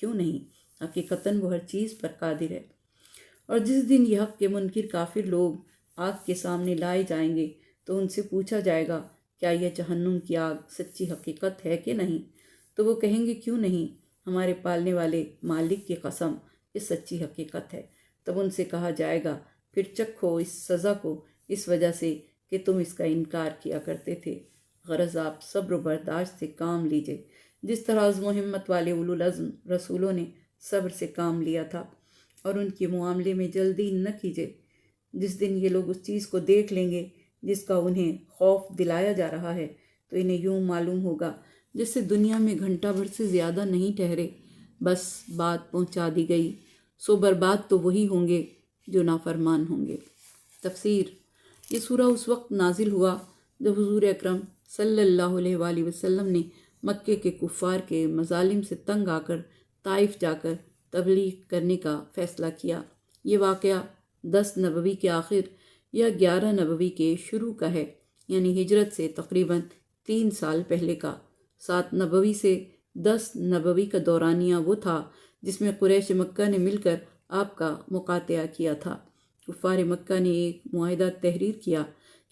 کیوں نہیں، حقیقتاً وہ ہر چیز پر قادر ہے۔ اور جس دن یہ حق کے منکر کافر لوگ آگ کے سامنے لائے جائیں گے تو ان سے پوچھا جائے گا کیا یہ جہنم کی آگ سچی حقیقت ہے کہ نہیں؟ تو وہ کہیں گے کیوں نہیں، ہمارے پالنے والے مالک کی قسم یہ سچی حقیقت ہے۔ تب ان سے کہا جائے گا پھر چکھو اس سزا کو، اس وجہ سے کہ تم اس کا انکار کیا کرتے تھے۔ غرض آپ صبر و برداشت سے کام لیجئے، جس طرح عزم و ہمت والے اولو العزم رسولوں نے صبر سے کام لیا تھا، اور ان کے معاملے میں جلدی نہ کیجئے۔ جس دن یہ لوگ اس چیز کو دیکھ لیں گے جس کا انہیں خوف دلایا جا رہا ہے تو انہیں یوں معلوم ہوگا جس سے دنیا میں گھنٹہ بھر سے زیادہ نہیں ٹھہرے، بس بات پہنچا دی گئی، سو برباد تو وہی ہوں گے جو نافرمان ہوں گے۔ تفسیر: یہ سورہ اس وقت نازل ہوا جب حضور اکرم صلی اللہ علیہ وآلہ وسلم نے مکے کے کفار کے مظالم سے تنگ آ کر طائف جا کر تبلیغ کرنے کا فیصلہ کیا۔ یہ واقعہ 10 نبوی کے آخر یا 11 نبوی کے شروع کا ہے، یعنی ہجرت سے تقریباً 3 سال پہلے کا۔ 7 نبوی سے 10 نبوی کا دورانیہ وہ تھا جس میں قریش مکہ نے مل کر آپ کا مقاطعہ کیا تھا۔ کفار مکہ نے ایک معاہدہ تحریر کیا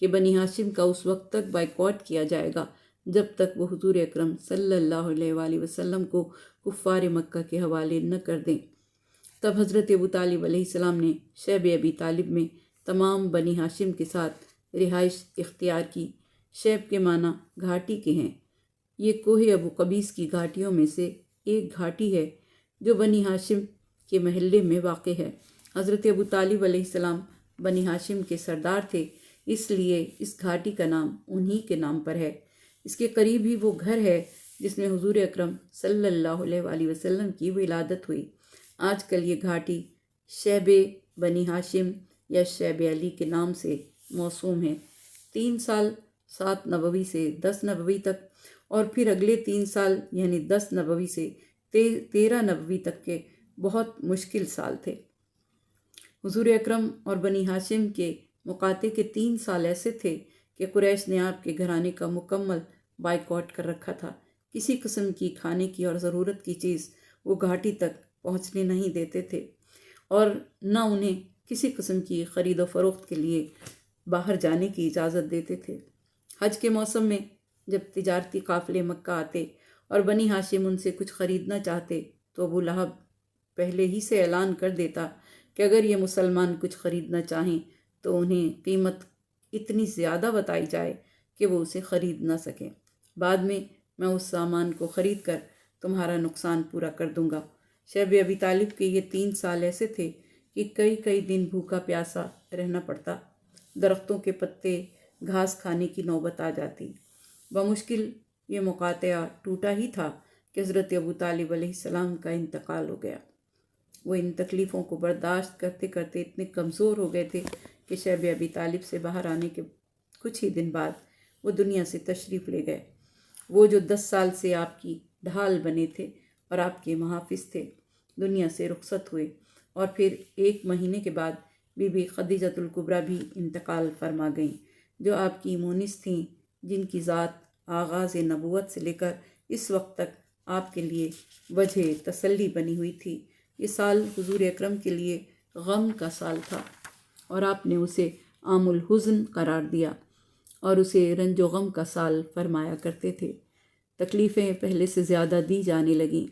کہ بنی ہاشم کا اس وقت تک بائیکاٹ کیا جائے گا جب تک وہ حضور اکرم صلی اللہ علیہ وآلہ وسلم کو کفار مکہ کے حوالے نہ کر دیں۔ تب حضرت ابو طالب علیہ السلام نے شیب ابی طالب میں تمام بنی ہاشم کے ساتھ رہائش اختیار کی۔ شیب کے معنی گھاٹی کے ہیں۔ یہ کوہ ابو قبیس کی گھاٹیوں میں سے ایک گھاٹی ہے جو بنی ہاشم کے محلے میں واقع ہے۔ حضرت ابو طالب علیہ السلام بنی ہاشم کے سردار تھے، اس لیے اس گھاٹی کا نام انہی کے نام پر ہے۔ اس کے قریب ہی وہ گھر ہے جس میں حضور اکرم صلی اللہ علیہ وآلہ وسلم کی ولادت ہوئی۔ آج کل یہ گھاٹی شیب بنی ہاشم یا شیب علی کے نام سے موسوم ہے۔ 3 سال 7 نبوی سے 10 نبوی تک، اور پھر اگلے 3 سال یعنی 10 نبوی سے 13 نبوی تک کے بہت مشکل سال تھے۔ حضور اکرم اور بنی ہاشم کے مقاطعے کے 3 سال ایسے تھے کہ قریش نے آپ کے گھرانے کا مکمل بائیکاٹ کر رکھا تھا۔ کسی قسم کی کھانے کی اور ضرورت کی چیز وہ گھاٹی تک پہنچنے نہیں دیتے تھے، اور نہ انہیں کسی قسم کی خرید و فروخت کے لیے باہر جانے کی اجازت دیتے تھے۔ حج کے موسم میں جب تجارتی قافلے مکہ آتے اور بنی ہاشم ان سے کچھ خریدنا چاہتے تو ابو لہب پہلے ہی سے اعلان کر دیتا کہ اگر یہ مسلمان کچھ خریدنا چاہیں تو انہیں قیمت اتنی زیادہ بتائی جائے کہ وہ اسے خرید نہ سکیں، بعد میں اس سامان کو خرید کر تمہارا نقصان پورا کر دوں گا۔ شیب ابی طالب کے یہ 3 سال ایسے تھے کہ کئی دن بھوکا پیاسا رہنا پڑتا، درختوں کے پتے گھاس کھانے کی نوبت آ جاتی۔ بمشکل یہ مقاطعہ ٹوٹا ہی تھا کہ حضرت ابو طالب علیہ السلام کا انتقال ہو گیا۔ وہ ان تکلیفوں کو برداشت کرتے کرتے اتنے کمزور ہو گئے تھے کہ شیب ابی طالب سے باہر آنے کے کچھ ہی دن بعد وہ دنیا سے تشریف لے گئے۔ وہ جو 10 سال سے آپ کی ڈھال بنے تھے اور آپ کے محافظ تھے، دنیا سے رخصت ہوئے، اور پھر 1 مہینے کے بعد بی بی خدیجۃ الکبریٰ بھی انتقال فرما گئیں، جو آپ کی مونس تھیں، جن کی ذات آغاز نبوت سے لے کر اس وقت تک آپ کے لیے وجہ تسلی بنی ہوئی تھی۔ یہ سال حضور اکرم کے لیے غم کا سال تھا، اور آپ نے اسے عام الحزن قرار دیا اور اسے رنج و غم کا سال فرمایا کرتے تھے۔ تکلیفیں پہلے سے زیادہ دی جانے لگیں۔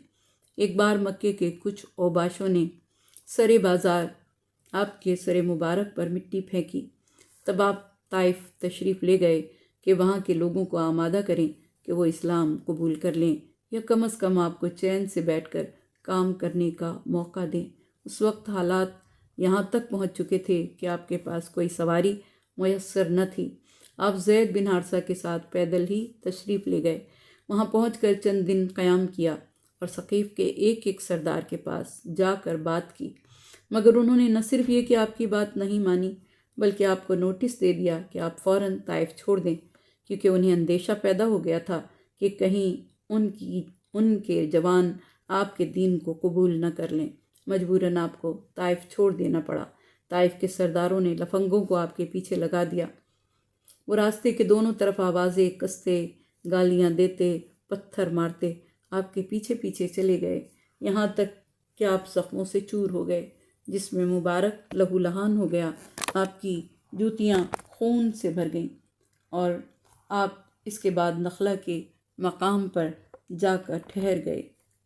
ایک بار مکے کے کچھ اوباشوں نے سر بازار آپ کے سر مبارک پر مٹی پھینکی۔ تب آپ طائف تشریف لے گئے کہ وہاں کے لوگوں کو آمادہ کریں کہ وہ اسلام قبول کر لیں یا کم از کم آپ کو چین سے بیٹھ کر کام کرنے کا موقع دیں۔ اس وقت حالات یہاں تک پہنچ چکے تھے کہ آپ کے پاس کوئی سواری میسر نہ تھی۔ آپ زید بن حارثہ کے ساتھ پیدل ہی تشریف لے گئے۔ وہاں پہنچ کر چند دن قیام کیا اور ثقیف کے ایک سردار کے پاس جا کر بات کی، مگر انہوں نے نہ صرف یہ کہ آپ کی بات نہیں مانی بلکہ آپ کو نوٹس دے دیا کہ آپ فوراً طائف چھوڑ دیں، کیونکہ انہیں اندیشہ پیدا ہو گیا تھا کہ کہیں ان کے جوان آپ کے دین کو قبول نہ کر لیں۔ مجبوراً آپ کو طائف چھوڑ دینا پڑا۔ طائف کے سرداروں نے لفنگوں کو آپ کے پیچھے لگا دیا۔ وہ راستے کے دونوں طرف آوازیں کستے، گالیاں دیتے، پتھر مارتے آپ کے پیچھے پیچھے چلے گئے۔ یہاں تک کہ آپ زخموں سے چور ہو گئے، جس میں مبارک لہو لہان ہو گیا، آپ کی جوتیاں خون سے بھر گئیں، اور آپ اس کے بعد نخلا کے مقام پر جا کر ٹھہر گئے،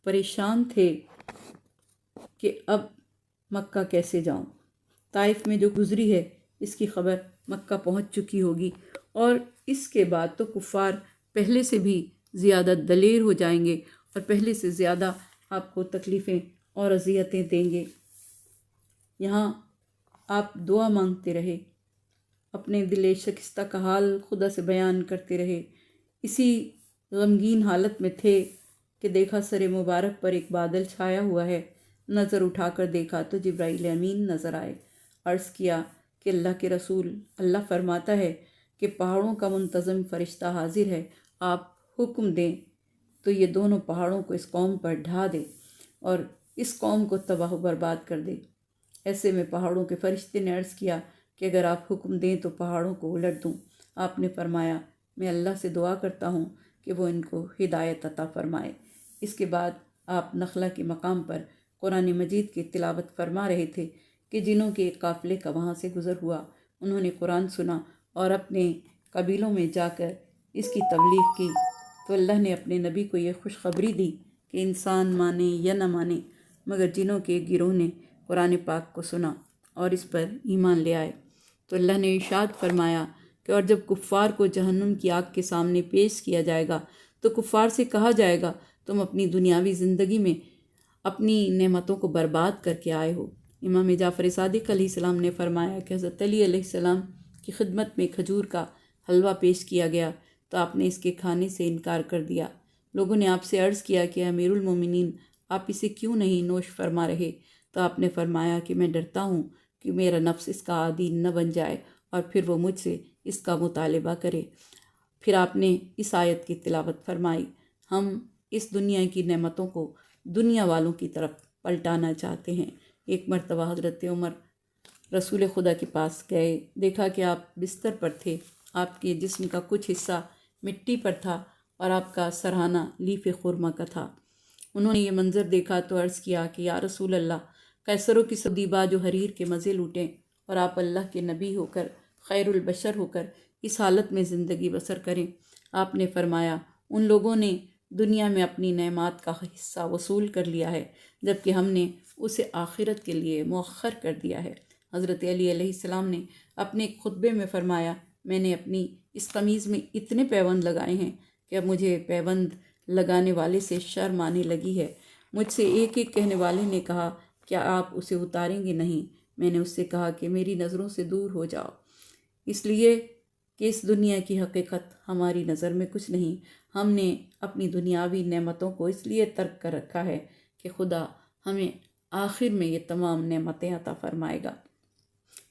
پریشان تھے کہ اب مکہ کیسے جاؤں۔ طائف میں جو گزری ہے اس کی خبر مکہ پہنچ چکی ہوگی، اور اس کے بعد تو کفار پہلے سے بھی زیادہ دلیر ہو جائیں گے اور پہلے سے زیادہ آپ کو تکلیفیں اور اذیتیں دیں گے۔ یہاں آپ دعا مانگتے رہے، اپنے دل شکستہ کا حال خدا سے بیان کرتے رہے، اسی غمگین حالت میں تھے کہ دیکھا سر مبارک پر ایک بادل چھایا ہوا ہے۔ نظر اٹھا کر دیکھا تو جبرائیل امین نظر آئے۔ عرض کیا کہ اللہ کے رسول، اللہ فرماتا ہے کہ پہاڑوں کا منتظم فرشتہ حاضر ہے، آپ حکم دیں تو یہ دونوں پہاڑوں کو اس قوم پر ڈھا دے اور اس قوم کو تباہ و برباد کر دے۔ ایسے میں پہاڑوں کے فرشتے نے عرض کیا کہ اگر آپ حکم دیں تو پہاڑوں کو الٹ دوں۔ آپ نے فرمایا میں اللہ سے دعا کرتا ہوں کہ وہ ان کو ہدایت عطا فرمائے۔ اس کے بعد آپ نخلا کے مقام پر قرآن مجید کی تلاوت فرما رہے تھے کہ جنوں کے ایک قافلے کا وہاں سے گزر ہوا، انہوں نے قرآن سنا اور اپنے قبیلوں میں جا کر اس کی تبلیغ کی، تو اللہ نے اپنے نبی کو یہ خوشخبری دی کہ انسان مانے یا نہ مانے، مگر جنوں کے ایک گروہ نے قرآن پاک کو سنا اور اس پر ایمان لے آئے۔ تو اللہ نے ارشاد فرمایا کہ اور جب کفار کو جہنم کی آگ کے سامنے پیش کیا جائے گا تو کفار سے کہا جائے گا تم اپنی دنیاوی زندگی میں اپنی نعمتوں کو برباد کر کے آئے ہو۔ امام جعفر صادق علیہ السلام نے فرمایا کہ حضرت علی علیہ السلام کی خدمت میں کھجور کا حلوہ پیش کیا گیا تو آپ نے اس کے کھانے سے انکار کر دیا۔ لوگوں نے آپ سے عرض کیا کہ امیر المومنین آپ اسے کیوں نہیں نوش فرما رہے؟ تو آپ نے فرمایا کہ میں ڈرتا ہوں کہ میرا نفس اس کا عادی نہ بن جائے اور پھر وہ مجھ سے اس کا مطالبہ کرے۔ پھر آپ نے اس آیت کی تلاوت فرمائی، ہم اس دنیا کی نعمتوں کو دنیا والوں کی طرف پلٹانا چاہتے ہیں۔ ایک مرتبہ حضرت عمر رسول خدا کے پاس گئے، دیکھا کہ آپ بستر پر تھے، آپ کے جسم کا کچھ حصہ مٹی پر تھا اور آپ کا سرہانہ لیف خرما کا تھا۔ انہوں نے یہ منظر دیکھا تو عرض کیا کہ یا رسول اللہ، قیصروں کی سب دیبا جو حریر کے مزے لوٹیں اور آپ اللہ کے نبی ہو کر خیر البشر ہو کر اس حالت میں زندگی بسر کریں۔ آپ نے فرمایا ان لوگوں نے دنیا میں اپنی نعمات کا حصہ وصول کر لیا ہے، جبکہ ہم نے اسے آخرت کے لیے مؤخر کر دیا ہے۔ حضرت علی علیہ السلام نے اپنے ایک خطبے میں فرمایا میں نے اپنی اس قمیض میں اتنے پیوند لگائے ہیں کہ اب مجھے پیوند لگانے والے سے شرم آنے لگی ہے۔ مجھ سے ایک ایک کہنے والے نے کہا کیا آپ اسے اتاریں گے؟ نہیں۔ میں نے اس سے کہا کہ میری نظروں سے دور ہو جاؤ، اس لیے کہ اس دنیا کی حقیقت ہماری نظر میں کچھ نہیں۔ ہم نے اپنی دنیاوی نعمتوں کو اس لیے ترک کر رکھا ہے کہ خدا ہمیں آخر میں یہ تمام نعمتیں عطا فرمائے گا۔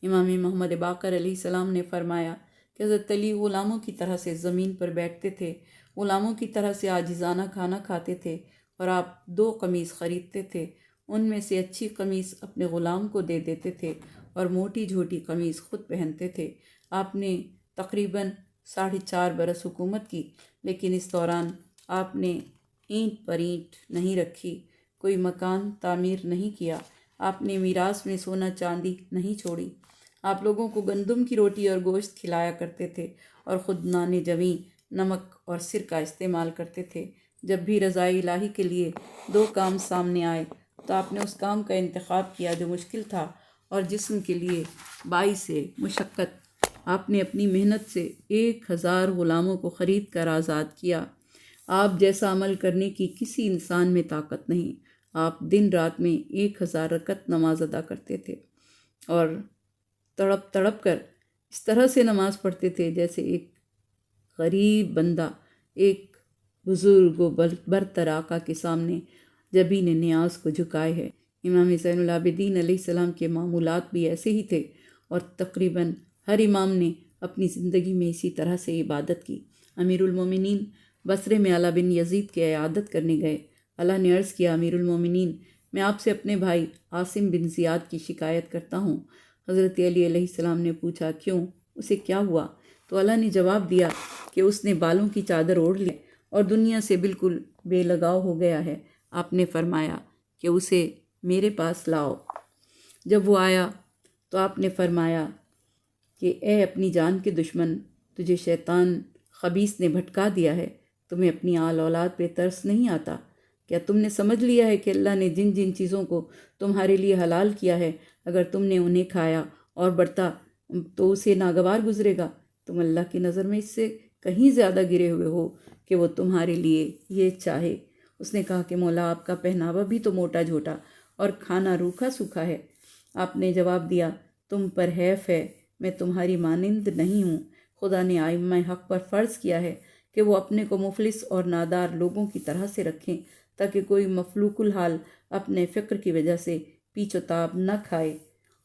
امام محمد باقر علیہ السلام نے فرمایا کہ حضرت علی غلاموں کی طرح سے زمین پر بیٹھتے تھے، غلاموں کی طرح سے عاجزانہ کھانا کھاتے تھے، اور آپ 2 قمیص خریدتے تھے، ان میں سے اچھی قمیص اپنے غلام کو دے دیتے تھے اور موٹی جھوٹی قمیص خود پہنتے تھے۔ آپ نے تقریباً 4.5 برس حکومت کی، لیکن اس دوران آپ نے اینٹ پر اینٹ نہیں رکھی، کوئی مکان تعمیر نہیں کیا، آپ نے میراث میں سونا چاندی نہیں چھوڑی۔ آپ لوگوں کو گندم کی روٹی اور گوشت کھلایا کرتے تھے اور خود نان جویں، نمک اور سرکہ استعمال کرتے تھے۔ جب بھی رضائے الہی کے لیے 2 کام سامنے آئے تو آپ نے اس کام کا انتخاب کیا جو مشکل تھا اور جسم کے لیے باعث مشقت۔ آپ نے اپنی محنت سے 1000 غلاموں کو خرید کر آزاد کیا۔ آپ جیسا عمل کرنے کی کسی انسان میں طاقت نہیں۔ آپ دن رات میں 1000 رکعت نماز ادا کرتے تھے اور تڑپ تڑپ کر اس طرح سے نماز پڑھتے تھے جیسے ایک غریب بندہ ایک بزرگ و برتر آقا کے سامنے جبین نیاز کو جھکائے ہے۔ امام زین العابدین علیہ السلام کے معمولات بھی ایسے ہی تھے، اور تقریباً ہر امام نے اپنی زندگی میں اسی طرح سے عبادت کی۔ امیر المومنین بصرے میں اعلیٰ بن یزید کے عیادت کرنے گئے۔ اللہ نے عرض کیا امیر المومنین، میں آپ سے اپنے بھائی عاصم بن زیاد کی شکایت کرتا ہوں۔ حضرت علی علیہ السلام نے پوچھا کیوں، اسے کیا ہوا؟ تو اللہ نے جواب دیا کہ اس نے بالوں کی چادر اوڑھ لی اور دنیا سے بالکل بے لگاؤ ہو گیا ہے۔ آپ نے فرمایا کہ اسے میرے پاس لاؤ۔ جب وہ آیا تو آپ نے فرمایا کہ اے اپنی جان کے دشمن، تجھے شیطان خبیث نے بھٹکا دیا ہے، تمہیں اپنی آل اولاد پہ ترس نہیں آتا؟ کیا تم نے سمجھ لیا ہے کہ اللہ نے جن جن چیزوں کو تمہارے لیے حلال کیا ہے، اگر تم نے انہیں کھایا اور بڑھتا تو اسے ناگوار گزرے گا؟ تم اللہ کی نظر میں اس سے کہیں زیادہ گرے ہوئے ہو کہ وہ تمہارے لیے یہ چاہے۔ اس نے کہا کہ مولا، آپ کا پہناوا بھی تو موٹا جھوٹا اور کھانا روکھا سوکھا ہے۔ آپ نے جواب دیا، تم پر حیف ہے، میں تمہاری مانند نہیں ہوں۔ خدا نے ائمہ حق پر فرض کیا ہے کہ وہ اپنے کو مفلس اور نادار لوگوں کی طرح سے رکھیں، تاکہ کوئی مفلوک الحال اپنے فقر کی وجہ سے پیچ و تاب نہ کھائے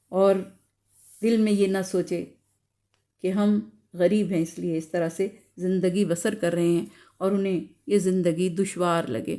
اور دل میں یہ نہ سوچے کہ ہم غریب ہیں اس لیے اس طرح سے زندگی بسر کر رہے ہیں اور انہیں یہ زندگی دشوار لگے۔